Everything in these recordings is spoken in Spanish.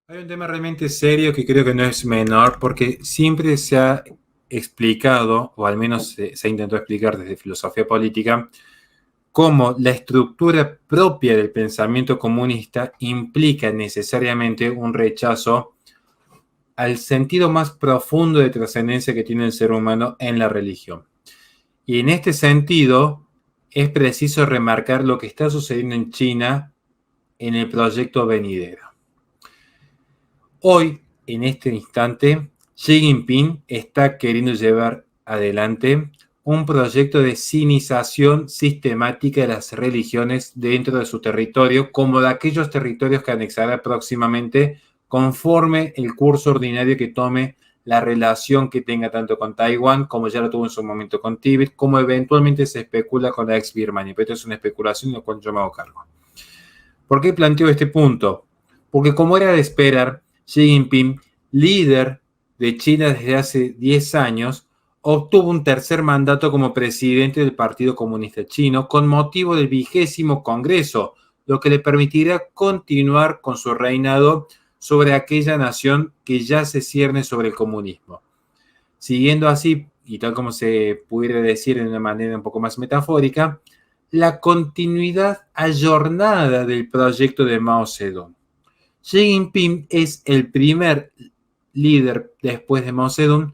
Hay un tema realmente serio que creo que no es menor porque siempre se ha explicado, o al menos se ha intentado explicar desde filosofía política, cómo la estructura propia del pensamiento comunista implica necesariamente un rechazo al sentido más profundo de trascendencia que tiene el ser humano en la religión. Y en este sentido, es preciso remarcar lo que está sucediendo en China en el proyecto venidero. Hoy, en este instante, Xi Jinping está queriendo llevar adelante un proyecto de sinización sistemática de las religiones dentro de su territorio, como de aquellos territorios que anexará próximamente, conforme el curso ordinario que tome la relación que tenga tanto con Taiwán, como ya lo tuvo en su momento con Tíbet, como eventualmente se especula con la ex Birmania. Pero esto es una especulación de la cual yo me hago cargo. ¿Por qué planteo este punto? Porque como era de esperar, Xi Jinping, líder de China desde hace 10 años, obtuvo un tercer mandato como presidente del Partido Comunista Chino con motivo del 20º Congreso, lo que le permitirá continuar con su reinado sobre aquella nación que ya se cierne sobre el comunismo. Siguiendo así, y tal como se pudiera decir de una manera un poco más metafórica, la continuidad ayornada del proyecto de Mao Zedong. Xi Jinping es el primer líder después de Mao Zedong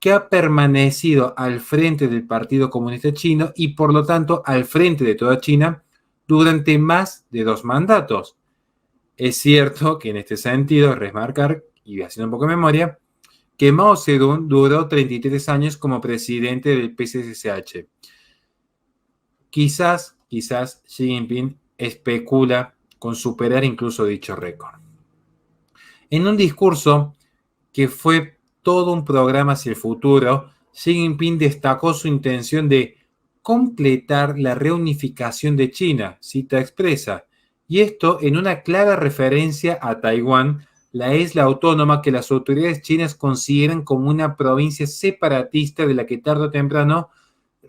que ha permanecido al frente del Partido Comunista Chino y por lo tanto al frente de toda China durante más de 2 mandatos. Es cierto que en este sentido, remarcar, y haciendo un poco de memoria, que Mao Zedong duró 33 años como presidente del PCCH. Quizás Xi Jinping especula con superar incluso dicho récord. En un discurso que fue todo un programa hacia el futuro, Xi Jinping destacó su intención de completar la reunificación de China, cita expresa, y esto en una clara referencia a Taiwán, la isla autónoma que las autoridades chinas consideran como una provincia separatista de la que tarde o temprano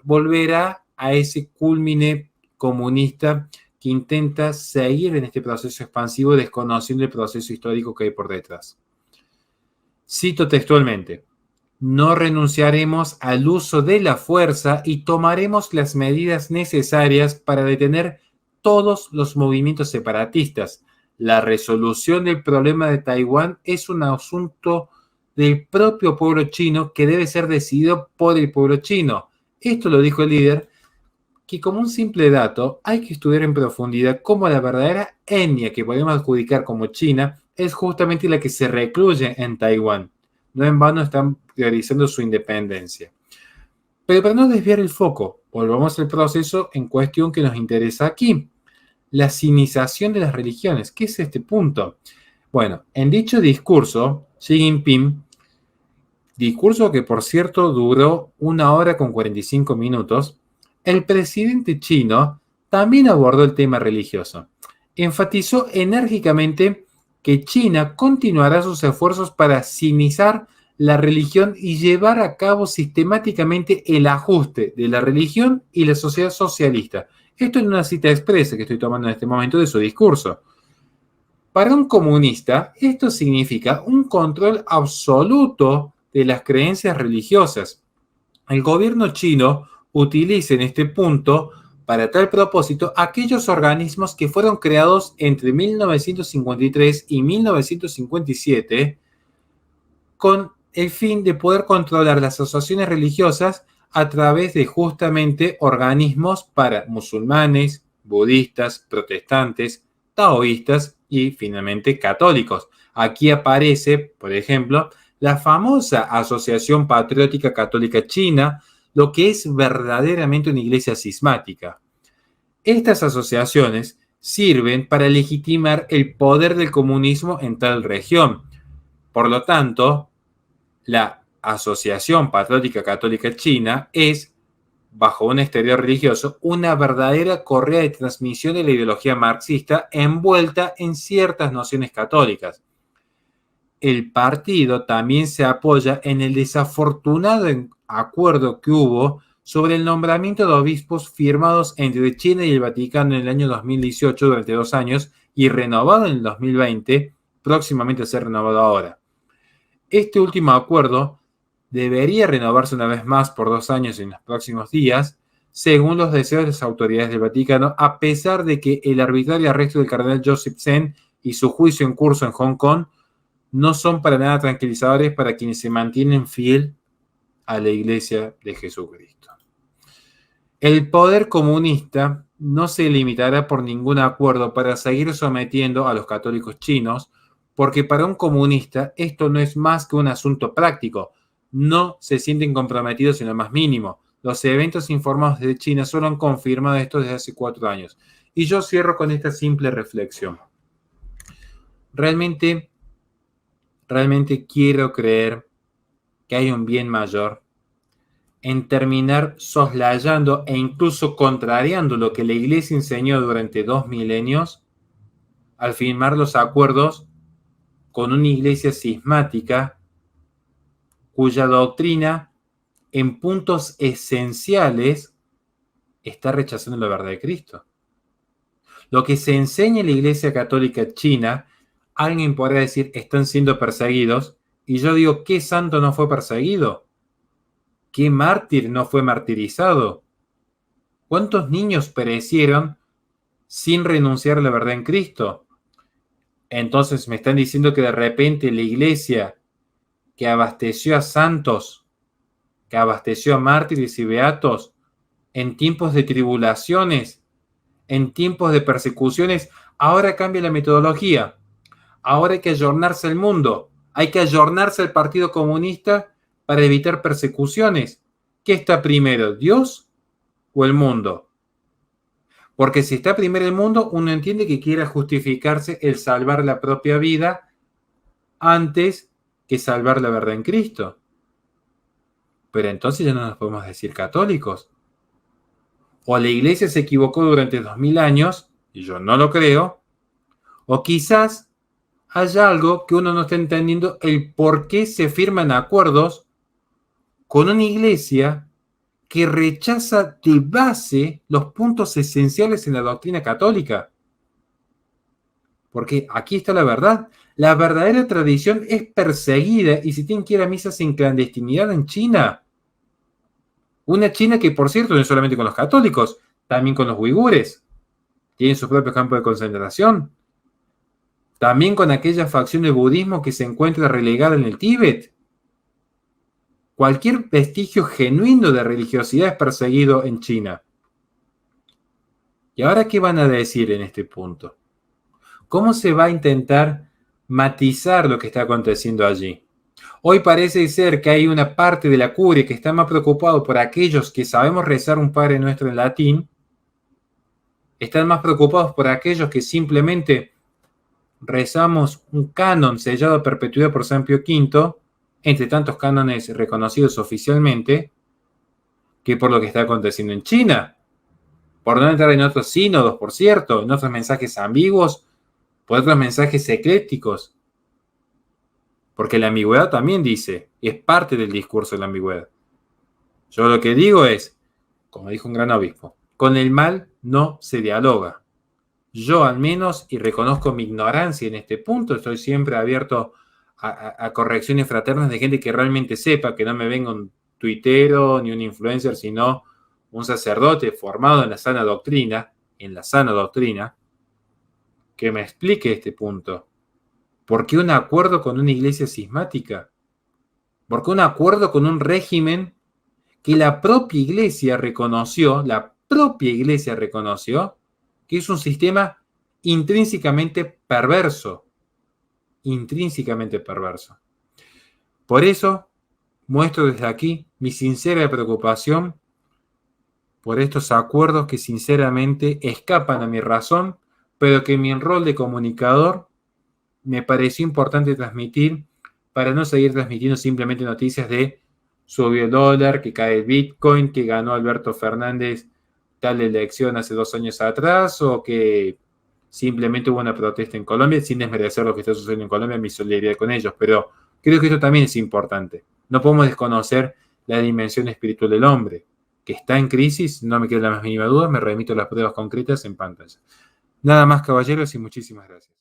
volverá a ese culmine comunista que intenta seguir en este proceso expansivo desconociendo el proceso histórico que hay por detrás. Cito textualmente: no renunciaremos al uso de la fuerza y tomaremos las medidas necesarias para detener todos los movimientos separatistas. La resolución del problema de Taiwán es un asunto del propio pueblo chino que debe ser decidido por el pueblo chino. Esto lo dijo el líder, que como un simple dato hay que estudiar en profundidad cómo la verdadera etnia que podemos adjudicar como China es justamente la que se recluye en Taiwán. No en vano están priorizando su independencia. Pero para no desviar el foco, volvamos al proceso en cuestión que nos interesa aquí: la sinización de las religiones. ¿Qué es este punto? Bueno, en dicho discurso, Xi Jinping, discurso que por cierto duró 1 hora con 45 minutos, el presidente chino también abordó el tema religioso. Enfatizó enérgicamente que China continuará sus esfuerzos para sinizar la religión y llevar a cabo sistemáticamente el ajuste de la religión y la sociedad socialista. Esto en una cita expresa que estoy tomando en este momento de su discurso. Para un comunista, esto significa un control absoluto de las creencias religiosas. El gobierno chino utiliza en este punto, para tal propósito, aquellos organismos que fueron creados entre 1953 y 1957 con el fin de poder controlar las asociaciones religiosas a través de justamente organismos para musulmanes, budistas, protestantes, taoístas y finalmente católicos. Aquí aparece, por ejemplo, la famosa Asociación Patriótica Católica China, lo que es verdaderamente una iglesia cismática. Estas asociaciones sirven para legitimar el poder del comunismo en tal región. Por lo tanto, la Asociación Patriótica Católica China es, bajo un exterior religioso, una verdadera correa de transmisión de la ideología marxista envuelta en ciertas nociones católicas. El partido también se apoya en el desafortunado acuerdo que hubo sobre el nombramiento de obispos firmados entre China y el Vaticano en el año 2018 durante 2 años y renovado en el 2020 próximamente a ser renovado ahora. Este último acuerdo debería renovarse una vez más por 2 años en los próximos días, según los deseos de las autoridades del Vaticano, a pesar de que el arbitrario arresto del cardenal Joseph Zen y su juicio en curso en Hong Kong no son para nada tranquilizadores para quienes se mantienen fiel a la Iglesia de Jesucristo. El poder comunista no se limitará por ningún acuerdo para seguir sometiendo a los católicos chinos, porque para un comunista esto no es más que un asunto práctico. No se sienten comprometidos en lo más mínimo. Los eventos informados de China solo han confirmado esto desde hace 4 años. Y yo cierro con esta simple reflexión. Realmente quiero creer que hay un bien mayor en terminar soslayando e incluso contrariando lo que la Iglesia enseñó durante 2 milenios al firmar los acuerdos con una Iglesia cismática cuya doctrina en puntos esenciales está rechazando la verdad de Cristo. Lo que se enseña en la Iglesia Católica China, alguien podrá decir, están siendo perseguidos, y yo digo, ¿qué santo no fue perseguido? ¿Qué mártir no fue martirizado? ¿Cuántos niños perecieron sin renunciar a la verdad en Cristo? Entonces me están diciendo que de repente la Iglesia que abasteció a santos, que abasteció a mártires y beatos en tiempos de tribulaciones, en tiempos de persecuciones, ahora cambia la metodología. Ahora hay que ayornarse al mundo, hay que ayornarse al Partido Comunista para evitar persecuciones. ¿Qué está primero, Dios o el mundo? Porque si está primero el mundo, uno entiende que quiera justificarse el salvar la propia vida antes que salvar la verdad en Cristo. Pero entonces ya no nos podemos decir católicos. O la Iglesia se equivocó durante 2000 años, y yo no lo creo, o quizás haya algo que uno no está entendiendo el por qué se firman acuerdos con una Iglesia que rechaza de base los puntos esenciales en la doctrina católica. Porque aquí está la verdad. La verdadera tradición es perseguida y se tienen que ir a misas en clandestinidad en China. Una China que, por cierto, no es solamente con los católicos, también con los uigures. Tienen sus propios campos de concentración. También con aquella facción del budismo que se encuentra relegada en el Tíbet. Cualquier vestigio genuino de religiosidad es perseguido en China. ¿Y ahora qué van a decir en este punto? ¿Cómo se va a intentar matizar lo que está aconteciendo allí? Hoy parece ser que hay una parte de la curia que está más preocupado por aquellos que sabemos rezar un Padre Nuestro en latín, están más preocupados por aquellos que simplemente rezamos un canon sellado a perpetuidad por San Pío V, entre tantos cánones reconocidos oficialmente, que por lo que está aconteciendo en China. Por no entrar en otros sínodos, por cierto, en otros mensajes ambiguos, por otros mensajes eclécticos. Porque la ambigüedad también dice, es parte del discurso de la ambigüedad. Yo lo que digo es, como dijo un gran obispo, con el mal no se dialoga. Yo al menos, y reconozco mi ignorancia en este punto, estoy siempre abierto a correcciones fraternas de gente que realmente sepa, que no me venga un tuitero ni un influencer, sino un sacerdote formado en la sana doctrina, que me explique este punto. ¿Por qué un acuerdo con una iglesia cismática? ¿Por qué un acuerdo con un régimen que la propia iglesia reconoció que es un sistema intrínsecamente perverso? Por eso, muestro desde aquí mi sincera preocupación por estos acuerdos que sinceramente escapan a mi razón, pero que en mi rol de comunicador me pareció importante transmitir para no seguir transmitiendo simplemente noticias de subió el dólar, que cae el Bitcoin, que ganó Alberto Fernández tal elección hace 2 años atrás, o que simplemente hubo una protesta en Colombia, sin desmerecer lo que está sucediendo en Colombia, mi solidaridad con ellos, pero creo que esto también es importante. No podemos desconocer la dimensión espiritual del hombre, que está en crisis, no me queda la más mínima duda, me remito a las pruebas concretas en pantalla. Nada más, caballeros, y muchísimas gracias.